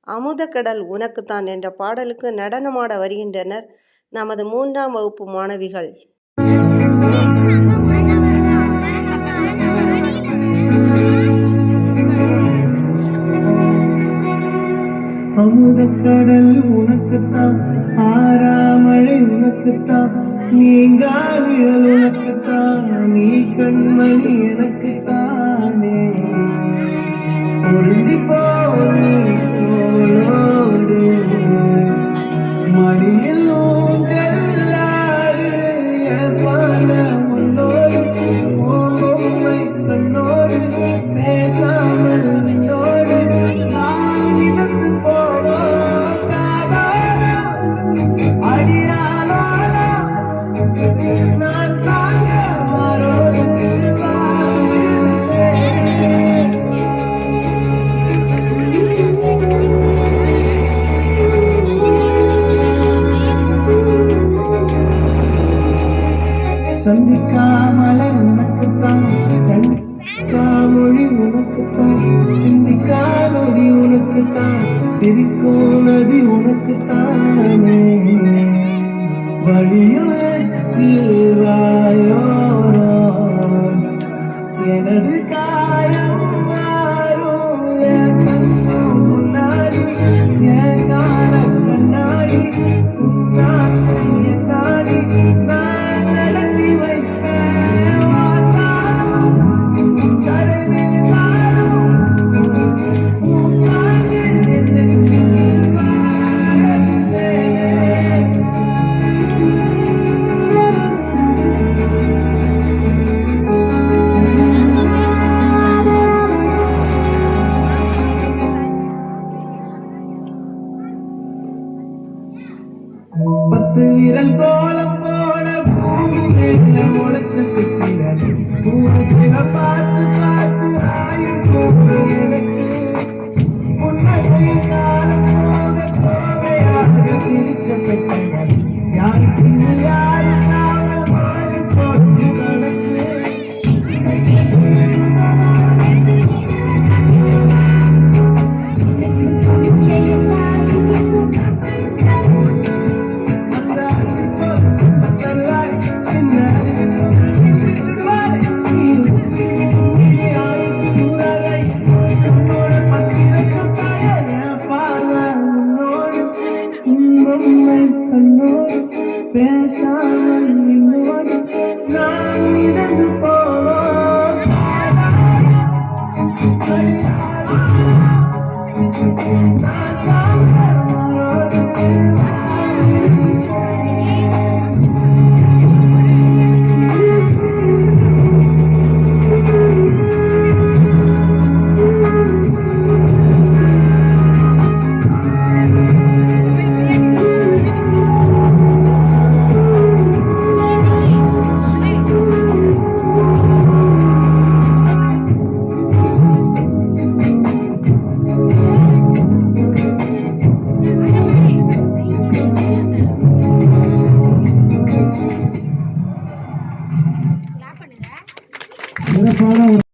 அமுதக்கடல் உனக்குத்தான் என்ற பாடலுக்கு நடனமாட வருகின்றனர் நமது 3ஆம் வகுப்பு மாணவிகள். அமுதக்கடல் உனக்குத்தான், ஆறாமழை உனக்குத்தான், நீங்கா விழல் உனக்குத்தான், நீ கண்மணி எனக்குத்தானே. பொருந்தி போடு தோளோடு மடியில் ஊஞ்சல்லாடு பால உன்னோடு பொம்மை கண்ணோடு பேசாமல் உன்னோடு நான் மிதந்து போவோம் காதாரா அடியாலோலா நான் தாங்க மாறோடு சந்திக்கா மலர் உனக்குத்தான், கண்டிக்கா மொழி உனக்குத்தான், சிந்திக்கா நொடி உனக்குத்தான், சிரிக்கும் நதி உனக்குத்தானே. வழியும் வச்சு வாயோரோ எனது காயம் மாறும், என் கண்ணு முன்னாடி என் கால கண்ணாடி உன்னாசை என்னாடி நான் நடத்தி வைப்பேன் வாத்தாலும் கரைவில் வாழும் உன்னாகில் நெஞ்சில் வாழ்ந்தேனே. பத்து விரல் கோலம் போட பூமியில முளைச்ச சித்திரது பூசில பார்த்து பார்த்து ஆயுள் போக்கு எனக்கு. புன்னகை காலம் போக போகையாக சிரிச்ச பெற்றனர் யாருக்கு யாரு காவல் மாறி போச்சு கணக்கு. கண்ணோடு பேசாமல் நின்னோடு நான் மிதந்து போவோம் நான்